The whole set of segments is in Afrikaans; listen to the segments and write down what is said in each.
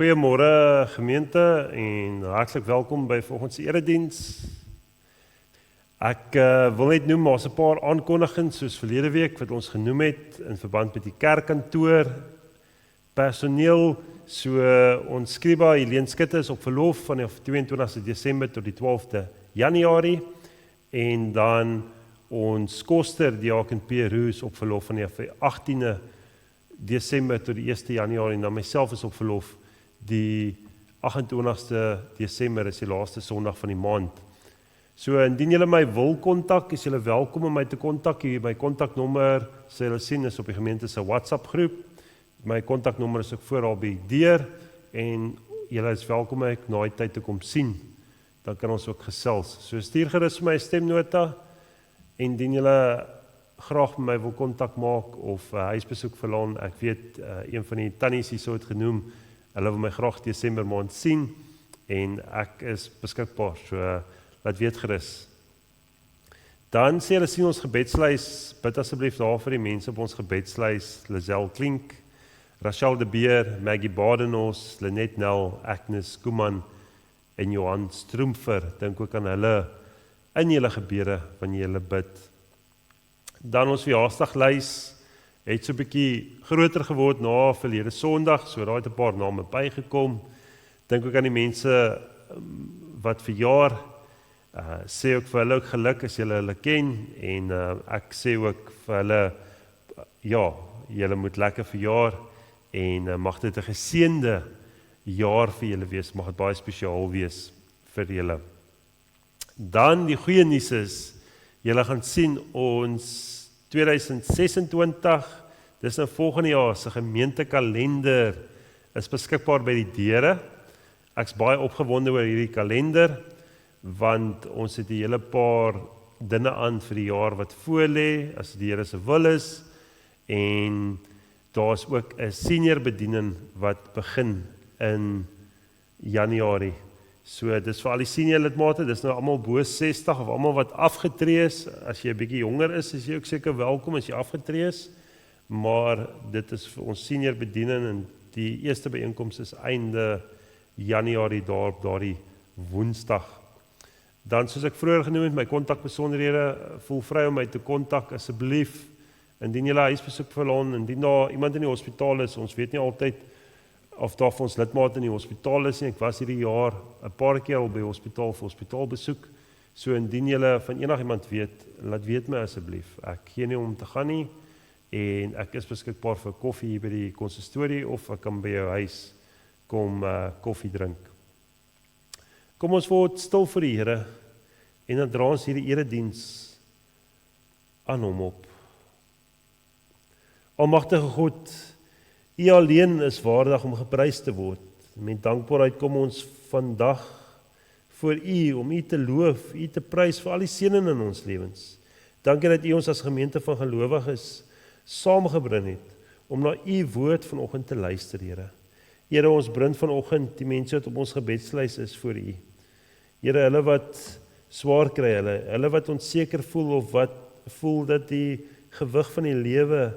Goeiemôre gemeente en hartlik welkom by vanoggend se erediens. Ek wil net noem maar 'n paar aankondigings soos verlede week wat ons genoem het in verband met die kerkkantoor, personeel, so ons skryba Helene Skutte is op verlof van die 22 Desember tot die 12de Januarie en dan ons koster Diaken Pierre is op verlof van die 18de Desember tot die 1 Januarie en dan myself is op verlof. Die 28ste Desember is die laaste Sondag van die maand. So indien julle my wil kontak, is julle welkom om my te kontak. My kontaknommer, sal julle sien, is op die gemeente se WhatsApp groep. My kontaknommer is ook vooral by deur en julle is welkom om ek na die tyd te kom sien. Dan kan ons ook gesels. So stuur gerus my stemnota en indien julle graag met my wil kontak maak of huisbesoek verlaan, ek weet een van die tannies hier so het genoem, hulle wil my graag Desember maand sien en ek is beskikbaar, so laat weet gerus. Dan sê hulle sien ons gebedslys, bid asseblief daar vir die mense op ons gebedslys, Lizelle Klink, Rachel de Beer, Maggie Badenos, Lynette Nel, Agnes Koeman en Johan Stroomfer, dink ook aan hulle in julle gebede wanneer julle bid. Dan ons verjaarsdaglys het so 'n bietjie groter geword na verlede Sondag, so daar het 'n paar name bygekom. Dink ook aan die mense wat verjaar, sê ook vir hulle ook geluk as julle hulle ken en ek sê ook vir hulle, ja, julle moet lekker verjaar en mag dit 'n geseënde jaar vir julle wees, mag dit baie spesiaal wees vir julle. Dan die goeie nuus is, julle gaan sien ons 2026, dis nou volgende jaar se gemeentekalender is beskikbaar by die deure. Ek's baie opgewonde oor hierdie kalender, want ons het 'n hele paar dinge aan vir die jaar wat voorlê, as die Here se wil is, en daar's ook 'n senior bediening wat begin in Januarie. So dis vir al die senior lidmate, dis nou almal bo 60 of almal wat afgetree is. As jy 'n bietjie jonger is jy ook seker welkom as jy afgetree is. Maar dit is vir ons senior bediening en die eerste byeenkoms is einde Januarie daar op daardie Woensdag. Dan soos ek vroeër genoem het, my kontakbesonderhede, voel vry om my te kontak asseblief. Indien jy 'n huisbesoek verlaan, indien daar iemand in die hospitaal is, ons weet nie altyd of daar vir ons lidmate in die hospitaal is nie. Ek was hierdie jaar 'n paar keer al by hospitaal vir hospitaalbesoek. So indien julle van enigiemand weet, laat weet my asseblief. Ek gee nie om te gaan nie en ek is beskikbaar vir koffie hier by die konsistorie of ek kan by jou huis kom koffie drink. Kom ons word stil vir die Here en dan dra ons hierdie erediens aan hom op. Almagtige God, U alleen is waardig om geprys te word. Met dankbaarheid kom ons vandag voor U om U te loof, U te prys vir al die seëninge in ons lewens. Dankie dat U ons as gemeente van gelowiges saamgebring het om na U woord vanoggend te luister, Here. Here, ons bring vanoggend die mense wat op ons gebedslys is voor U. Here, hulle wat swaar kry, hulle wat onseker voel of wat voel dat die gewig van die lewe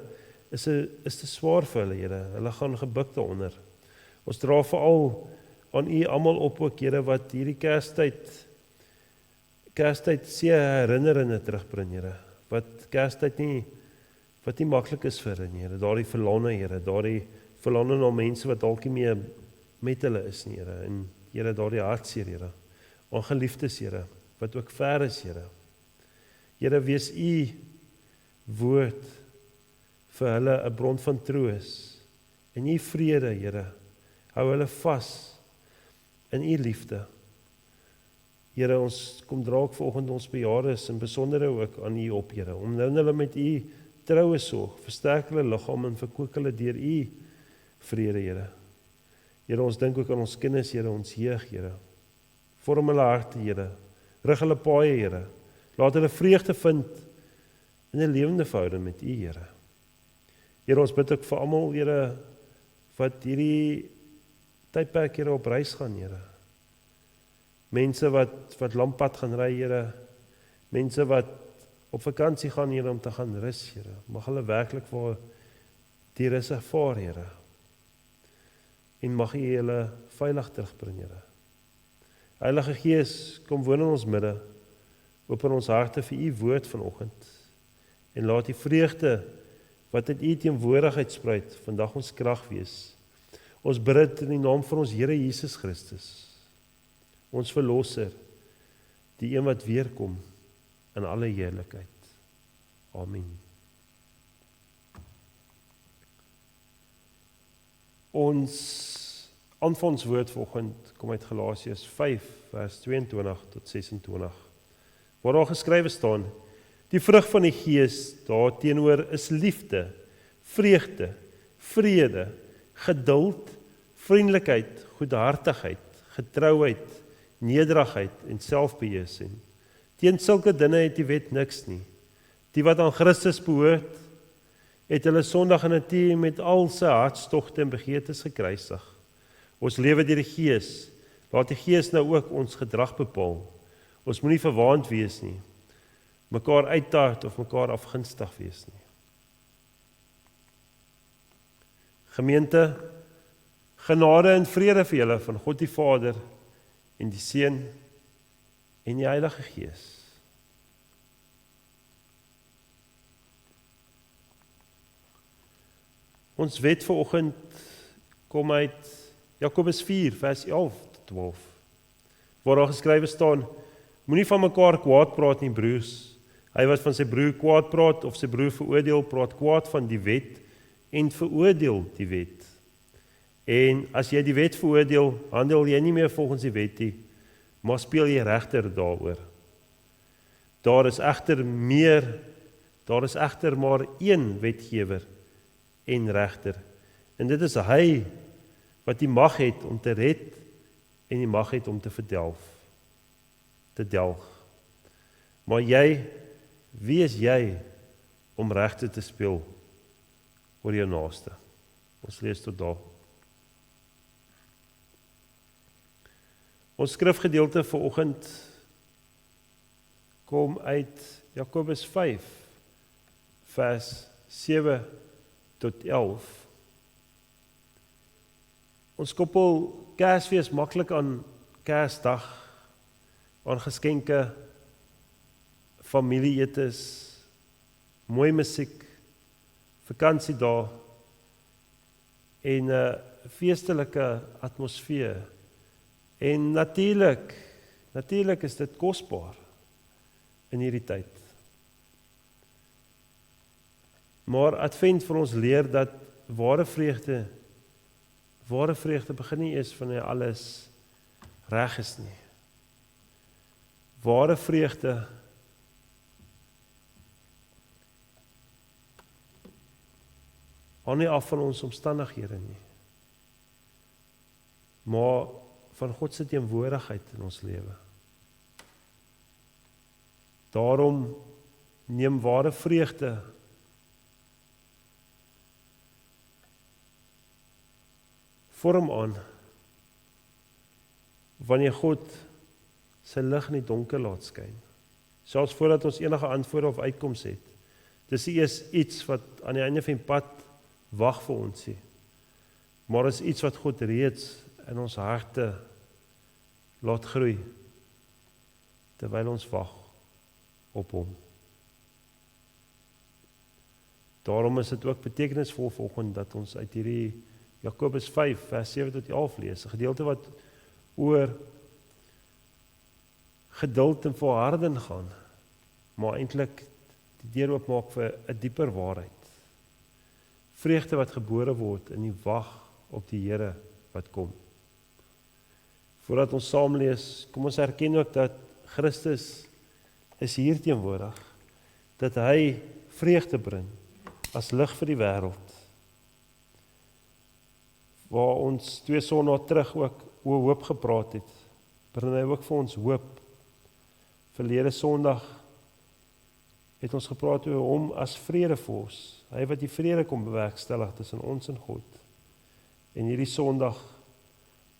is te swaar vir hulle, Here. Hulle gaan gebuk daaronder. Ons dra veral aan U almal op ook, Here, wat hierdie Kerstyd se herinneringe terugbring, Here. Wat Kerstyd nie maklik is vir hulle, Here. Daardie verlange, Here, daardie verlange na mense wat dalk nie meer met hulle is nie, Here. En Here, daardie hartseer, Here. Aan geliefdes, Here, wat ook ver is, Here. Here, wees U woord vir hulle 'n bron van troos. En U vrede, Here, hou hulle vas in U liefde. Here, ons kom dra ook vanoggend ons bejaardes en besondere ook aan U op, Here, om hulle met U troue sorg, versterk hulle liggaam en verkoop hulle deur U vrede, Here. Here, ons dink ook aan ons kinders, Here, ons jeug, Here. Vorm hulle harte, Here. Rig hulle paaie, Here. Laat hulle vreugde vind in 'n lewende verhouding met U, Here. Here, ons bid ook vir almal, Here, wat hierdie tydperk, Here, op reis gaan, Here. Mense wat lampad gaan ry, Here. Mense wat op vakansie gaan, Here, om te gaan rus, Here. Mag hulle werklik waar die rus ervaar, Here. en mag U hulle veilig terugbring, Here. Heilige Gees, kom woon in ons midde, open ons harte vir U woord vanoggend, en laat die vreugde wat uit U teenwoordigheid spruit, vandag ons krag wees. Ons bid dit in die naam van ons Here Jesus Christus, ons Verlosser, die een wat weerkom in alle heerlikheid. Amen. Ons aanvangswoord vanoggend kom uit Galasiërs 5, vers 22 tot 26, waar daar geskrywe staan: die vrug van die Gees daarteenoor is liefde, vreugde, vrede, geduld, vriendelikheid, goedhartigheid, getrouheid, nederigheid en selfbeheersing. Teen sulke dinge het die wet niks nie. Die wat aan Christus behoort, het hulle sondige natuur met al sy hartstogte en begeertes gekruisig. Ons lewe deur die Gees, laat die Gees nou ook ons gedrag bepaal. Ons moenie verwaand wees nie, mekaar uitdaag of mekaar afgunstig wees nie. Gemeente, genade en vrede vir julle van God die Vader en die Seun en die Heilige Gees. Ons wet vanoggend kom uit Jakobus 4, vers 11 tot 12, waar daar geskrywe staan: moenie van mekaar kwaad praat nie, broers. Hy wat van sy broer kwaad praat of sy broer veroordeel, praat kwaad van die wet en veroordeel die wet. En as jy die wet veroordeel, handel jy nie meer volgens die wet nie, maar speel jy regter daaroor. Daar is egter maar een wetgewer en regter. En dit is hy wat die mag het om te red en die mag het om te verdelg. Maar wie is jy om regter te speel oor jou naaste? Ons lees tot daar. Ons skrifgedeelte vanoggend kom uit Jakobus 5, vers 7 tot 11. Ons koppel Kersfees maklik aan Kersdag, aan geskenke, familieetes, mooi musiek, vakansiedae en 'n feestelike atmosfeer. En natuurlik is dit kosbaar in hierdie tyd. Maar Advent vir ons leer dat ware vreugde begin nie eers wanneer alles reg is nie. Ware vreugde hang nie af van ons omstandighede nie, maar van God se teenwoordigheid in ons lewe. Daarom neem ware vreugde vorm aan wanneer God sy lig in die donker laat skyn. Selfs voordat ons enige antwoorde of uitkomste het. Dis eers iets wat aan die einde van die pad wag vir ons nie. Maar is iets wat God reeds in ons harte laat groei, terwyl ons wag op hom. Daarom is dit ook betekenisvol vanoggend dat ons uit hierdie Jakobus 5, vers 7 tot 11 lees, 'n gedeelte wat oor geduld en volharding gaan, maar eintlik die deur oopmaak vir 'n dieper waarheid. Vreugde wat gebore word in die wag op die Here wat kom. Voordat ons saam lees, kom ons erken ook dat Christus is hier teenwoordig, dat hy vreugde bring as lig vir die wêreld. Waar ons 2 sondae terug ook oor hoop gepraat het, bring hy ook vir ons hoop. Verlede Sondag het ons gepraat oor hom as vredevors, hy wat die vrede kom bewerkstellig tussen ons en God. En hierdie Sondag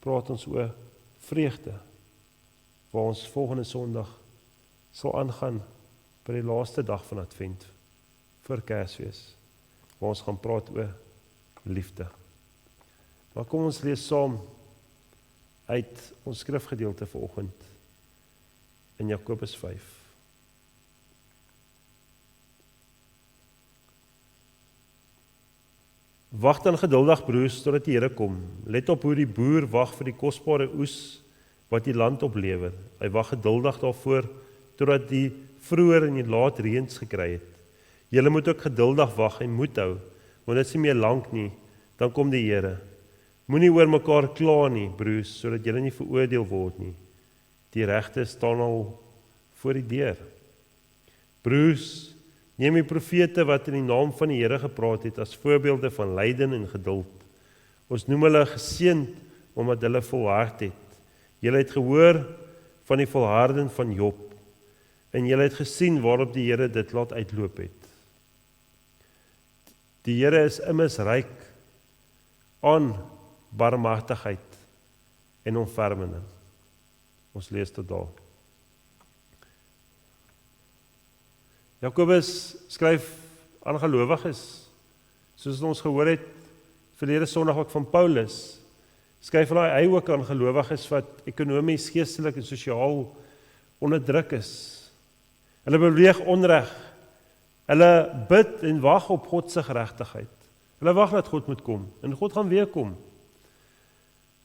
praat ons oor vreugde, waar ons volgende Sondag sal aangaan by die laaste dag van Advent, vir Kersfees, waar ons gaan praat oor liefde. Maar kom ons lees saam uit ons skrifgedeelte vanoggend in Jakobus 5. Wag dan geduldig broers totdat die Here kom. Let op hoe die boer wag vir die kosbare oes wat die land oplewer. Hy wag geduldig daarvoor totdat die vroeër en die laat reëns gekry het. Julle moet ook geduldig wag en moed hou, want dit is nie meer lank nie, dan kom die Here. Moenie oor mekaar kla nie, broers, sodat julle nie veroordeel word nie. Die regte staan al voor die deur. Broers, neem die profete wat in die naam van die Here gepraat het as voorbeelde van lyding en geduld. Ons noem hulle geseënd omdat hulle volhard het. Julle het gehoor van die volharding van Job en julle het gesien waarop die Here dit laat uitloop het. Die Here is immers ryk aan barmhartigheid en ontferming. Ons lees tot daar. Jakobus skryf aan gelowiges, soos ons gehoor het verlede Sondag ook van Paulus, skryf hy ook aan gelowiges wat ekonomies, geestelik en sosiaal onderdruk is. Hulle beweeg onreg. Hulle bid en wag op God se geregtigheid. Hulle wag dat God moet kom en God gaan weer kom.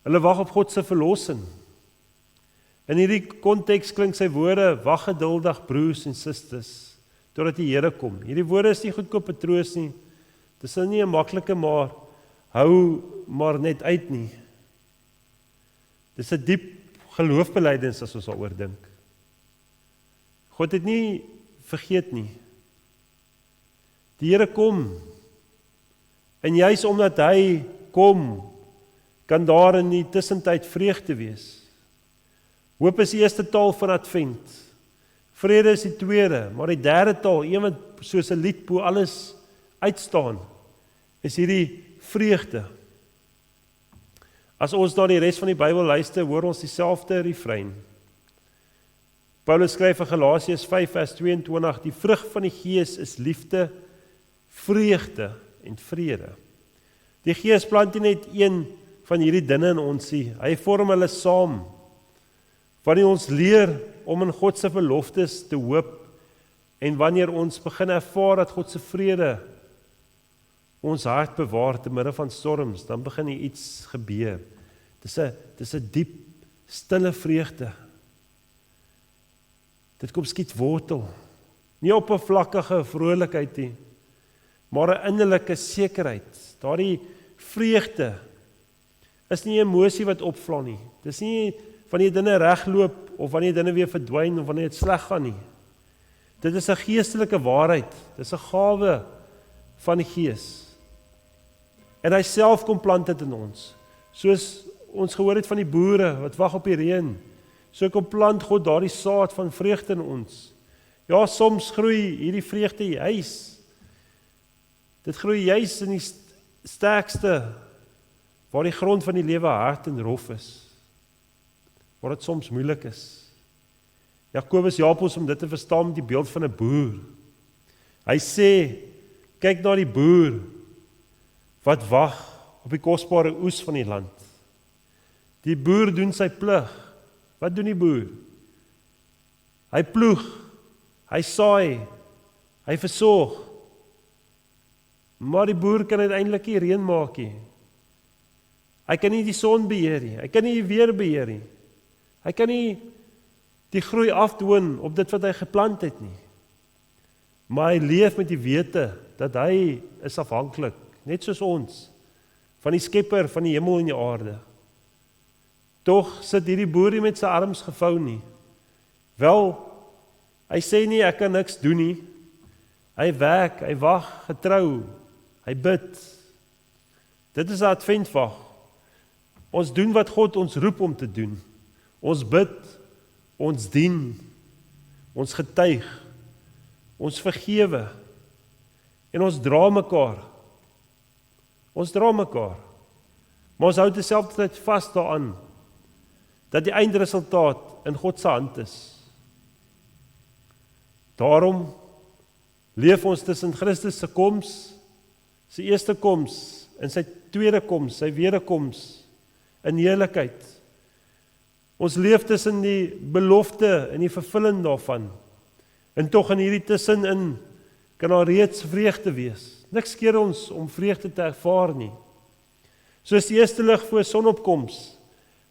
Hulle wag op God se verlossing. In hierdie konteks klink sy woorde, wag geduldig broers en susters, totdat die Here kom. Hierdie woorde is nie goedkope troos nie. Dis nie 'n maklike maar hou maar net uit nie. Dis 'n diep geloofbelydenis as ons daaroor dink. God het nie vergeet nie. Die Here kom. En juis omdat hy kom, kan daar in die tussentyd vreugde wees. Hoop is die eerste taal van Advent. Vrede is die tweede, maar die derde taal, een wat soos 'n lied bo alles uitstaan, is hierdie vreugde. As ons na die res van die Bybel luister, hoor ons dieselfde refrein. Paulus skryf in Galasiërs 5 vers 22, die vrug van die Gees is liefde, vreugde en vrede. Die Gees plant nie net een van hierdie dinge in ons nie, hy vorm hulle saam. Wanneer ons leer om in God se beloftes te hoop en wanneer ons begin ervaar dat God se vrede ons hart bewaar te midde van storms, dan begin iets gebeur. Dis 'n diep, stille vreugde. Dit kom skiet wortel. Nie oppervlakkige vrolikheid nie, maar 'n innerlike sekerheid. Daardie vreugde is nie 'n emosie wat opvlam nie. Dis nie wanneer dinge regloop of wanneer dinge weer verdwyn of wanneer dit sleg gaan nie. Dit is 'n geestelike waarheid. Dis 'n gawe van die Gees. En hy self kom plant dit in ons. Soos ons gehoor het van die boere wat wag op die reën. So kom plant God daardie saad van vreugde in ons. Ja, soms groei hierdie vreugde juis. Dit groei juis in die sterkste waar die grond van die lewe hard en rof is. Waar dit soms moeilik is. Jakobus help ons om dit te verstaan met die beeld van 'n boer. Hy sê, kyk na die boer wat wag op die kosbare oes van die land. Die boer doen sy plig. Wat doen die boer? Hy ploeg, hy saai, hy versorg. Maar die boer kan uiteindelik nie reën maak nie. Hy kan nie die son beheer nie, hy kan nie die weer beheer nie. Hy kan nie die groei afdwing op dit wat hy geplant het nie. Maar hy leef met die wete dat hy is afhanklik, net soos ons, van die Skepper van die hemel en die aarde. Tog sit hierdie boer nie met sy arms gevou nie. Wel, hy sê nie ek kan niks doen nie. Hy werk, hy wag, getrou, hy bid. Dit is 'n adventwag. Ons doen wat God ons roep om te doen. Ons bid, ons dien, ons getuig, ons vergewe en ons dra mekaar. Ons dra mekaar. Maar ons hou terselfdertyd vas daaraan dat die eindresultaat in God se hand is. Daarom leef ons tussen Christus se koms, sy eerste koms en sy tweede koms, sy wederkoms in heerlikheid. Ons leef tussen die belofte en die vervulling daarvan. En tog in hierdie tussenin kan daar reeds vreugde wees. Niks keer ons om vreugde te ervaar nie. Soos die eerste lig voor sonopkoms,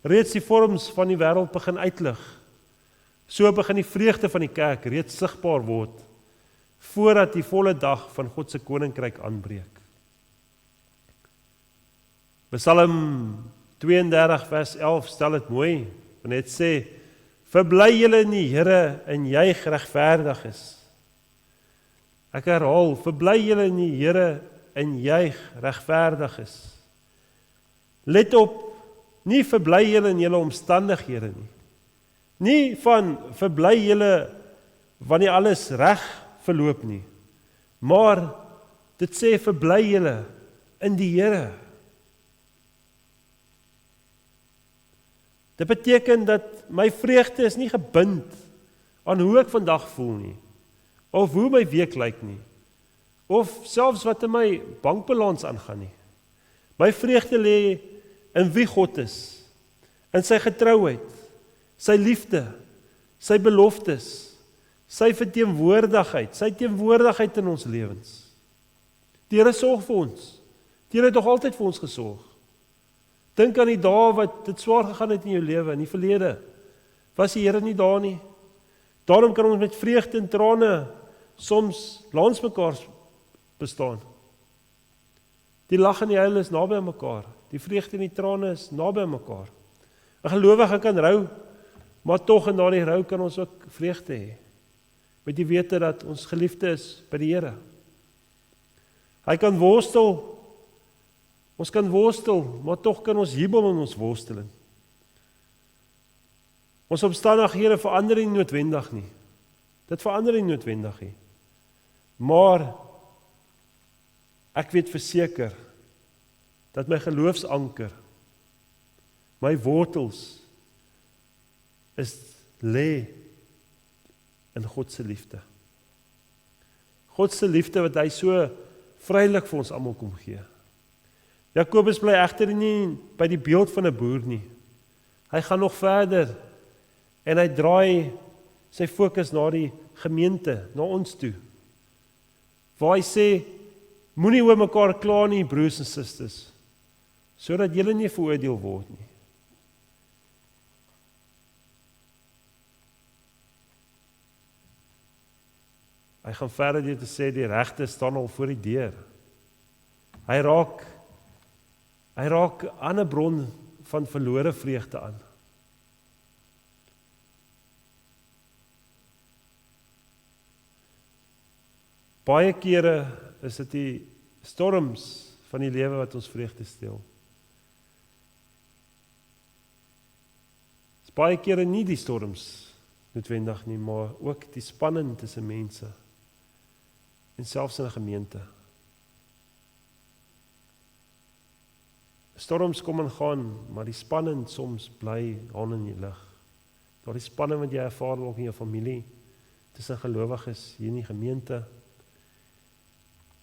reeds die vorms van die wêreld begin uitlig. So begin die vreugde van die kerk reeds sigbaar word, voordat die volle dag van God se koninkryk aanbreek. Psalm 32 vers 11 stel dit mooi, wanneer dit sê, verbly julle in die Here en juig regverdig is. Ek herhaal, verbly julle in die Here en juig regverdig is. Let op, nie verbly julle in julle omstandighede nie. Nie van verbly julle wanneer alles reg verloop nie. Maar dit sê verbly julle in die Here. Dit beteken dat my vreugde is nie gebind aan hoe ek vandag voel nie, of hoe my week lyk nie, of selfs wat in my bankbalans aangaan nie. My vreugde lê in wie God is, in sy getrouheid, sy liefde, sy beloftes, sy verteenwoordigheid, sy teenwoordigheid in ons lewens. Die Here sorg vir ons. Die Here het nog altyd vir ons gesorg. Dink aan die dae wat dit swaar gegaan het in jou lewe, in die verlede. Was die Here nie daar nie? Daarom kan ons met vreugde en trane soms langs mekaar bestaan. Die lag en die huil is naby aan mekaar. Die vreugde en die trane is naby aan mekaar. 'n Gelowige kan rou, maar tog in daardie rou kan ons ook vreugde hê. Met die wete dat ons geliefde is by die Here. Hy kan worstel. Ons kan worstel, maar tog kan ons jubel in ons worsteling. Ons omstandighede verander nie noodwendig nie. Dit verander nie noodwendig nie. Maar ek weet verseker dat my geloofsanker, my wortels lê in God se liefde. God se liefde wat hy so vrylik vir ons almal kom gee. Jakobus bly egter nie by die beeld van 'n boer nie. Hy gaan nog verder en hy draai sy fokus na die gemeente, na ons toe. Waar hy sê, moenie oor mekaar kla nie, broers en susters, sodat julle nie veroordeel word nie. Hy gaan verder deur te sê, die regte staan al voor die deur. Hy raak 'n ander bron van verlore vreugde aan. Baie kere is dit die storms van die lewe wat ons vreugde steel. Is baie kere nie die storms noodwendig nie, maar ook die spanning tussen mense en selfs in 'n gemeente. Storms kom en gaan, maar die spanning soms bly hang in die lug. Daardie spanning wat jy ervaar ook in jou familie, tussen gelowiges hier in die gemeente.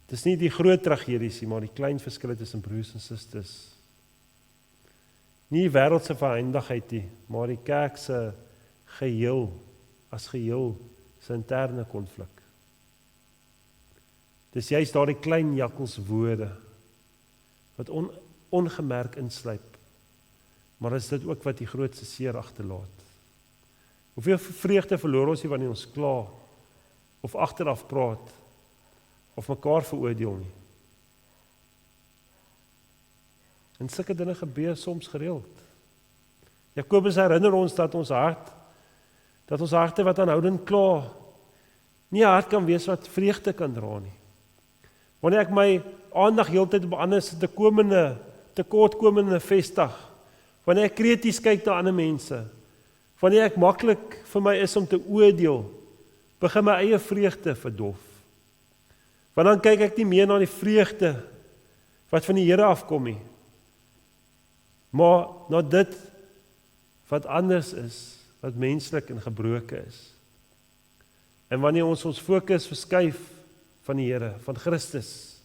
Dis nie die groot tragedies nie, maar die klein verskille tussen broers en susters. Nie wêreldse vereindigheid nie, maar die kerk se geheel, as geheel, se interne konflik. Dis juist daardie klein jakkelswoorde wat ongemerk insluip, maar is dit ook wat die grootste seer agterlaat. Hoeveel vreugde verloor ons nie wanneer ons kla, of agteraf praat, of mekaar veroordeel nie. En sulke dinge gebeur soms gereeld. Jakobus herinner ons dat ons harte wat aanhoudend kla, nie 'n hart kan wees wat vreugde kan dra nie. Wanneer ek my aandag heeltyd op ander se tekortkomende vestig, wanneer ek krities kyk na ander mense, wanneer ek maklik vir my is om te oordeel, begin my eie vreugde verdof. Want dan kyk ek nie meer na die vreugde wat van die Here afkom nie, maar na dit wat anders is, wat menslik en gebroken is. En wanneer ons fokus verskuif van die Here, van Christus,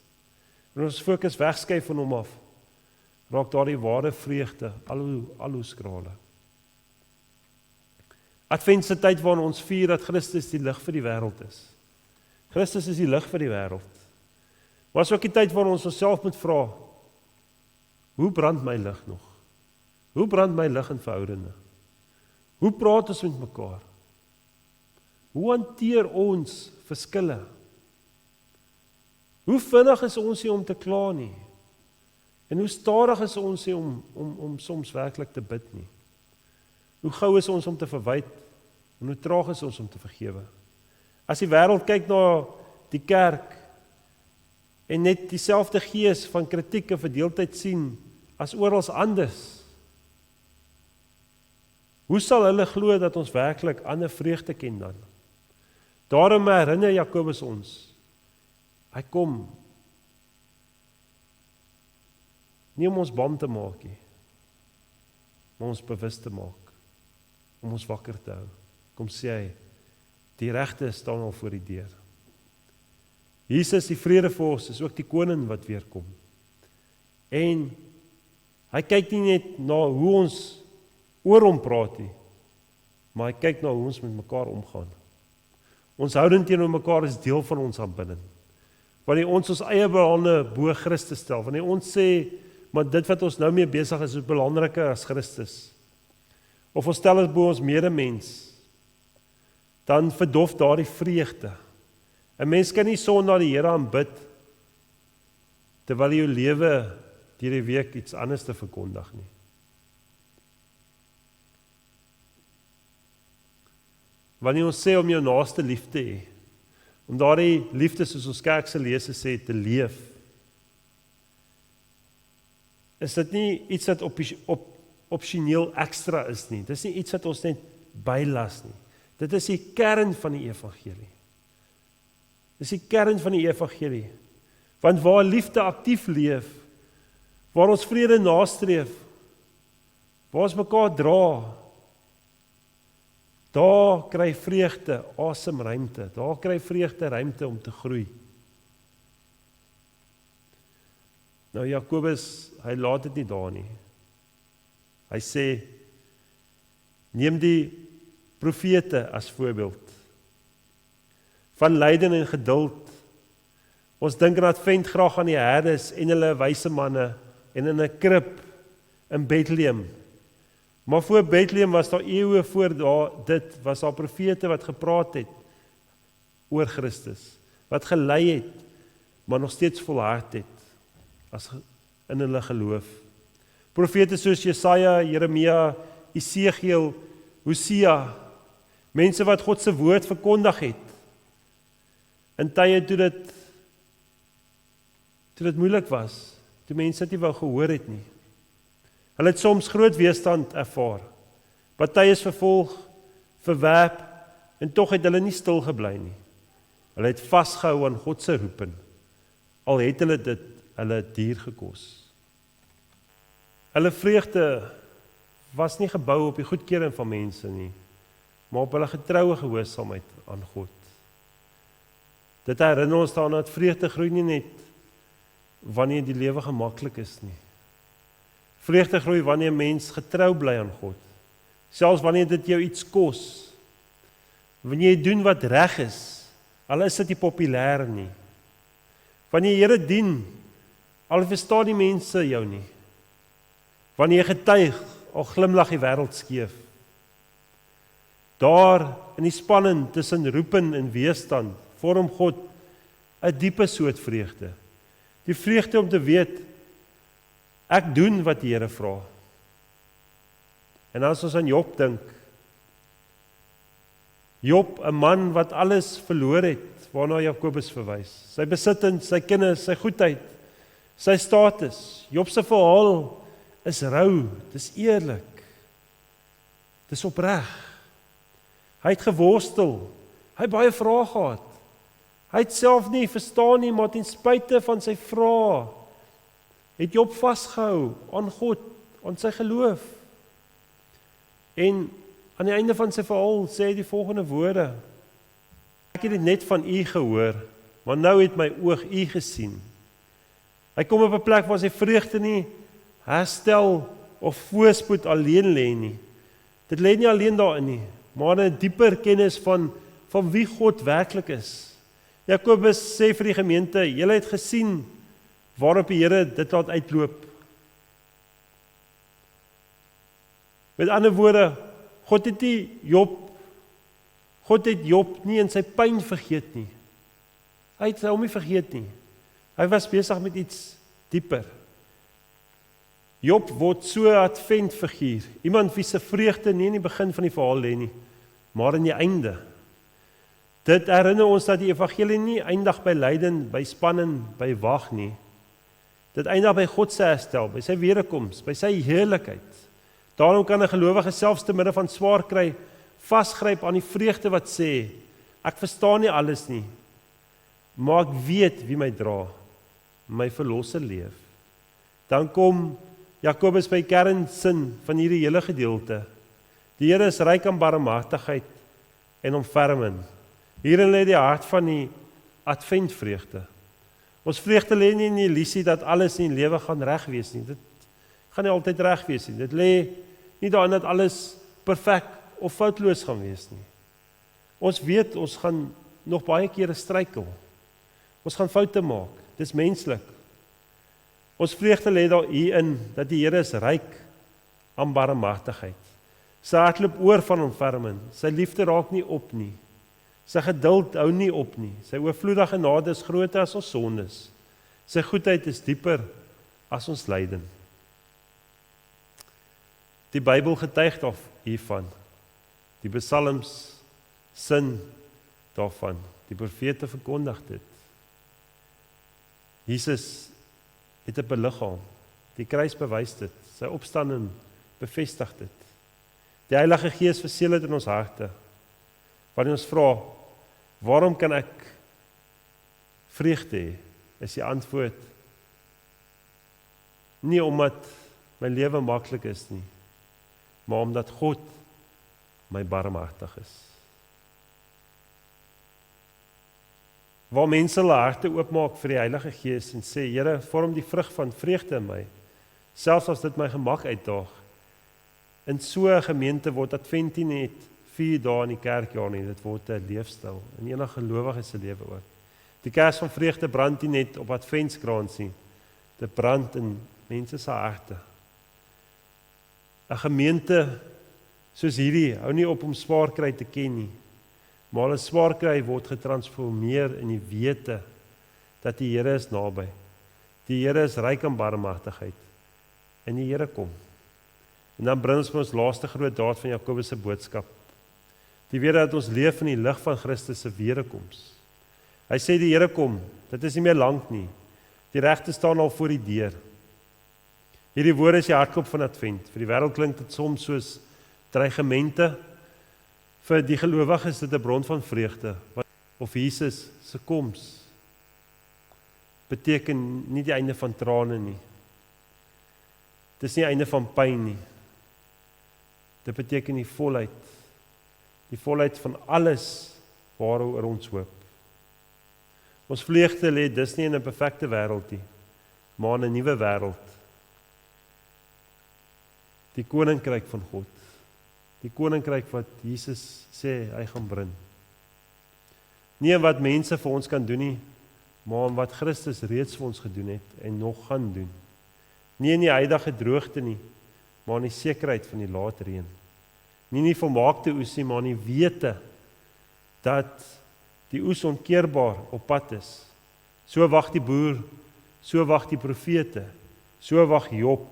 en ons fokus wegskuif van hom af, raak daardie ware vreugde al hoe skraler. Advent se tyd waarin ons vier dat Christus die lig vir die wêreld is. Christus is die lig vir die wêreld. Maar is ook die tyd waarin ons onsself moet vra, hoe brand my lig nog? Hoe brand my lig in verhoudinge? Hoe praat ons met mekaar? Hoe hanteer ons verskille? Hoe vinnig is ons nie om te kla nie? En hoe stadig is ons nie om soms werklik te bid nie? Hoe gou is ons om te verwyd? En hoe traag is ons om te vergewe? As die wêreld kyk na die kerk en net dieselfde gees van kritiek en verdeeldheid sien as oral anders, hoe sal hulle glo dat ons werklik ander vreugde ken dan? Daarom herinner Jakobus ons, hy kom nie om ons bang te maak nie, maar ons bewus te maak, om ons wakker te hou. Kom sê hy, die regte staan al voor die deur. Jesus, die vredevors, is ook die koning wat weer kom. En hy kyk nie net na hoe ons oor hom praat nie, maar hy kyk na hoe ons met mekaar omgaan. Ons houding teenoor mekaar is deel van ons aanbidding. Wanneer ons eie belange bo Christus stel, wanneer ons sê, maar dit wat ons nou mee besig is belangriker as Christus, of ons stel dit bo ons medemens, dan verdof daardie vreugde. 'n Mens kan nie sonder die Here aanbid, terwyl jou lewe deur die week iets anders te verkondig nie. Wanneer ons sê om jou naaste lief te hê, om daardie liefde soos ons kerk se lese sê te leef, is dit nie iets wat opsioneel ekstra is nie. Dit is nie iets wat ons net bylas nie. Dit is die kern van die evangelie. Dit is die kern van die evangelie. Want waar liefde aktief leef, waar ons vrede nastreef, waar ons mekaar dra, daar kry vreugde asemruimte, daar kry vreugde ruimte om te groei. Nou Jakobus, hy laat dit nie daar nie. Hy sê, neem die profete as voorbeeld van lyding en geduld. Ons dink in Advent graag aan die herdes en hulle wyse manne en in 'n krib in Bethlehem. Maar voor Bethlehem was daar eeue voor dit, was daar profete wat gepraat het oor Christus, wat gelei het, maar nog steeds volhard het as in hulle geloof. Profete soos Jesaja, Jeremia, Esegiel, Hosea, mense wat God se woord verkondig het, in tye toe dit moeilik was, toe mense dit nie wou gehoor het nie. Hulle het soms groot weerstand ervaar, party is vervolg, verwerp, en tog het hulle nie stil gebly nie. Hulle het vasgehou aan God se roeping, al het hulle dit hulle duur gekos. Hulle vreugde was nie gebou op die goedkeuring van mense nie, maar op hulle getroue gehoorsaamheid aan God. Dit herinner ons daaraan dat vreugde groei nie net wanneer die lewe gemaklik is nie. Vreugde groei wanneer mens getrou bly aan God, selfs wanneer dit jou iets kos. Wanneer jy doen wat reg is, al is dit nie populêr nie. Wanneer jy Here dien, al verstaan die mense jou nie. Wanneer jy getuig, al glimlag die wêreld skeef. Daar in die spanning tussen roeping en weerstand vorm God 'n diepe soort vreugde. Die vreugde om te weet, ek doen wat die Here vra. En as ons aan Job dink, Job, 'n man wat alles verloor het, waarna Jakobus verwys, sy besittings, sy kinders, sy goedheid, sy status. Job se verhaal is rou, dis eerlik, dis opreg. Hy het geworstel, hy het baie vrae gehad. Hy het self nie verstaan nie, maar ten spyte van sy vrae, het Job vasgehou aan God, aan sy geloof. En aan die einde van sy verhaal sê hy die volgende woorde: ek het dit net van u gehoor, maar nou het my oog u gesien. Hy kom op 'n plek waar sy vreugde nie herstel of voorspoed alleen lê nie. Dit lê nie alleen daarin nie, maar 'n dieper kennis van wie God werklik is. Jakobus sê vir die gemeente, julle het gesien waarop die Here dit laat uitloop. Met ander woorde, God het Job nie in sy pyn vergeet nie. Hy het hom nie vergeet nie. Hy was besig met iets dieper. Job word so 'n adventfiguur, iemand wie se vreugde nie in die begin van die verhaal lê nie, maar in die einde. Dit herinner ons dat die evangelie nie eindig by lyding, by spanning, by wag nie. Dit eindig by God se herstel, by sy wederkoms, by sy heerlikheid. Daarom kan 'n gelowige selfs te midde van swaar kry vasgryp aan die vreugde wat sê, ek verstaan nie alles nie, maar ek weet wie my dra, my verlosser leef. Dan kom Jakobus by kernsin van hierdie hele gedeelte. Die Here is ryk aan barmhartigheid en ontferming. Hierin lê die hart van die adventvreugde. Ons vreugde lê nie in die illusie dat alles in die lewe gaan reg wees nie. Dit gaan nie altyd reg wees nie. Dit lê nie daarin dat alles perfek of foutloos gaan wees nie. Ons weet ons gaan nog baie kere struikel. Ons gaan foute maak. Dis menslik. Ons vreugde lê daarin dat die Here is ryk aan barmhartigheid. Sy hart loop oor van ontferming. Sy liefde raak nie op nie. Sy geduld hou nie op nie. Sy oorvloedige genade is groter as ons sondes. Sy goedheid is dieper as ons lyding. Die Bybel getuig hiervan. Die psalms sin daarvan. Die profete verkondig dit. Jesus het 'n beliggaam. Die kruis bewys dit. Sy opstanding bevestig dit. Die Heilige Gees verseël dit in ons harte. Wanneer ons vra, waarom kan ek vreugde hê? Is die antwoord nie omdat my lewe maklik is nie, maar omdat God my barmhartig is. Waar mense hulle harte oopmaak vir die Heilige Gees en sê, Here, vorm die vrug van vreugde in my, selfs as dit my gemak uitdaag. In so 'n gemeente word Advent nie net 4 dae in die kerkjaar nie, dit word 'n leefstyl in enige gelowige se lewe ook. Die kers van vreugde brand nie net op Adventskraans nie, dit brand in mense se harte. 'n Gemeente soos hierdie hou nie op om swaar kry te ken nie, maar hulle swaar kry word getransformeer in die wete dat die Here is naby. Die Here is ryk aan barmhartigheid en die Here kom. En dan bring ons ons laaste groot daad van Jakobus se boodskap. Die wete dat ons leef in die lig van Christus se wederkoms. Hy sê die Here kom, dit is nie meer lank nie. Die regte staan al voor die deur. Hierdie woorde is die hartklop van Advent. Vir die wêreld klink dit soms soos dreigemente. Vir die gelowiges is dit 'n bron van vreugde. Of Jesus se koms beteken nie die einde van trane nie. Dit is nie die einde van pyn nie. Dit beteken die volheid van alles waaroor ons hoop. Ons vreugde lê dus nie in 'n perfekte wêreld nie, maar in 'n nuwe wêreld. Die koninkryk van God. Die koninkryk wat Jesus sê hy gaan bring. Nie wat mense vir ons kan doen nie, maar wat Christus reeds vir ons gedoen het en nog gaan doen. Nie in die huidige droogte nie, maar in die sekerheid van die late reën. Nie in die volmaakte oes nie, maar in die wete dat die oes onkeerbaar op pad is. So wag die boer, so wag die profete, so wag Job,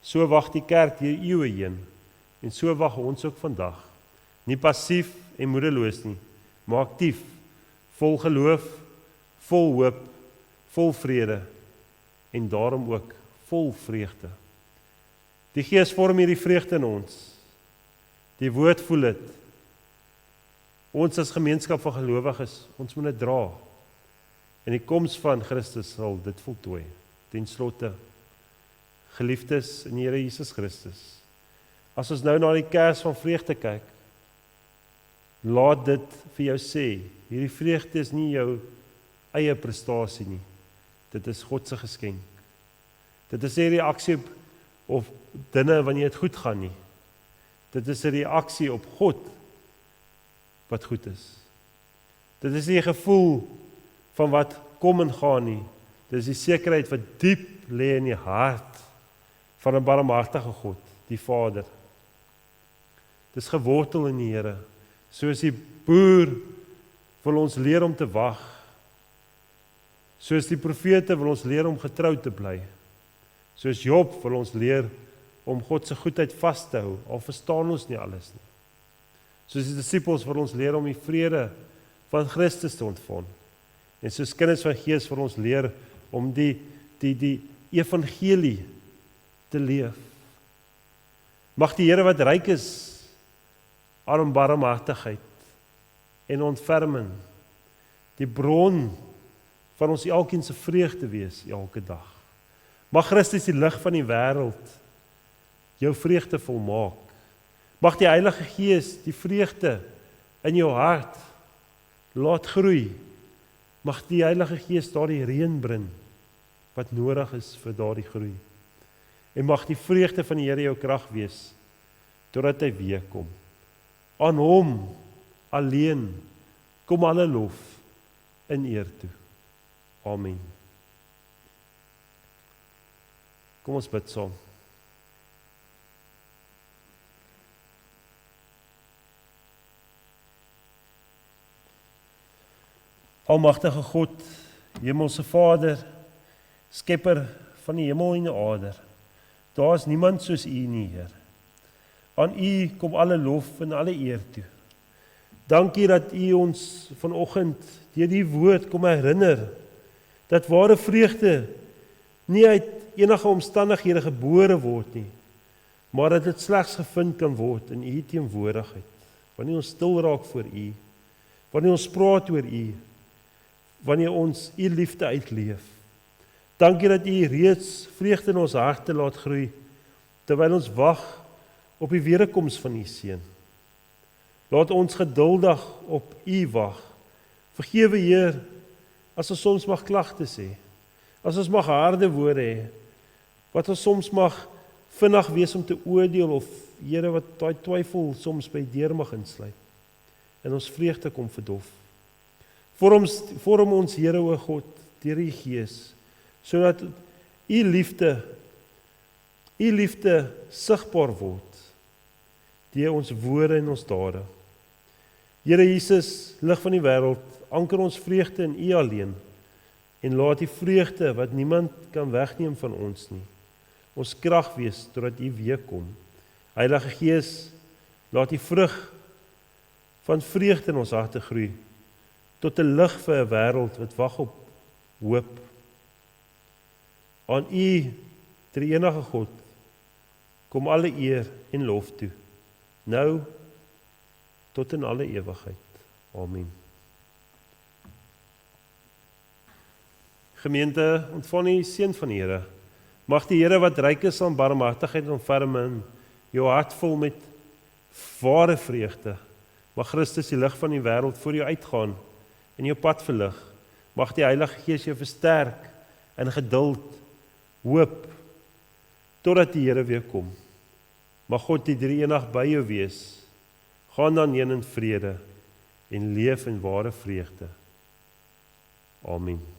so wag die kerk deur eeue heen, en so wag ons ook vandag. Nie passief en moedeloos nie, maar aktief, vol geloof, vol hoop, vol vrede, en daarom ook vol vreugde. Die Gees vorm hierdie vreugde in ons. Die woord voel dit. Ons as gemeenskap van gelowiges, ons moet dit dra. En die koms van Christus sal dit voltooi. Ten slotte, geliefdes in die Here Jesus Christus. As ons nou na die kers van vreugde kyk, laat dit vir jou sê, hierdie vreugde is nie jou eie prestasie nie. Dit is God se geskenk. Dit is 'n reaksie op of dinge wanneer dit goed gaan nie. Dit is 'n reaksie op God wat goed is. Dit is nie 'n gevoel van wat kom en gaan nie. Dit is die sekerheid wat diep lê in die hart van 'n barmhartige God, die Vader. Dit is gewortel in die Here. Soos die boer wil ons leer om te wag. Soos die profete wil ons leer om getrou te bly. Soos Job wil ons leer om God se goedheid vas te hou, al verstaan ons nie alles nie. Soos die disippels wil ons leer om die vrede van Christus te ontvang. En soos kinders van Gees wil ons leer om die evangelie te leef. Mag die Here wat ryk is aan barmhartigheid en ontferming, die bron van ons elkeen se vreugde wees elke dag. Mag Christus die lig van die wêreld jou vreugde volmaak. Mag die Heilige Gees die vreugde in jou hart laat groei. Mag die Heilige Gees daardie reën bring wat nodig is vir daardie groei. En mag die vreugde van die Here jou krag wees totdat hy weer kom. Aan hom alleen kom alle lof in eer toe. Amen. Kom ons bid saam. Almagtige God, Hemelse Vader, Skepper van die hemel en die aarde, daar is niemand soos U nie, Heer. Aan U kom alle lof en alle eer toe. Dankie dat U ons vanoggend deur die woord kom herinner dat ware vreugde nie uit enige omstandighede gebore word nie, maar dat dit slegs gevind kan word in U teenwoordigheid. Wanneer ons stil raak voor U, wanneer ons praat oor U, wanneer ons U liefde uitleef. Dankie dat U reeds vreugde in ons harte laat groei, terwyl ons wag op die wederkoms van U Seun. Laat ons geduldig op U wag. Vergewe, Heer, as ons soms mag klagtes hê, as ons mag harde woorde hê, wat ons soms mag vinnig wees om te oordeel, of Here, wat daai twyfel soms by deur mag insluit, en ons vreugde kom verdof. Vorm ons, Here, o God, deur U Gees, sodat U liefde sigbaar word, deur ons woorde en ons dade. Here Jesus, lig van die wêreld, anker ons vreugde in U alleen, en laat die vreugde wat niemand kan wegneem van ons nie, ons krag wees totdat U weer kom. Heilige Gees, laat die vrug van vreugde in ons harte groei, tot 'n lig vir 'n wêreld wat wag op hoop. Aan U, Drie-enige God, kom alle eer en lof toe, nou tot in alle ewigheid. Amen. Gemeente, ontvang die seën van die Here. Mag die Here wat ryk is aan barmhartigheid en ontferming, jou hart vul met ware vreugde. Mag Christus die lig van die wêreld voor jou uitgaan en jou pad verlig. Mag die Heilige Gees jou versterk in geduld, hoop, totdat die Here weer kom. Mag God die Drie-enig by jou wees. Gaan dan heen in vrede en leef in ware vreugde. Amen.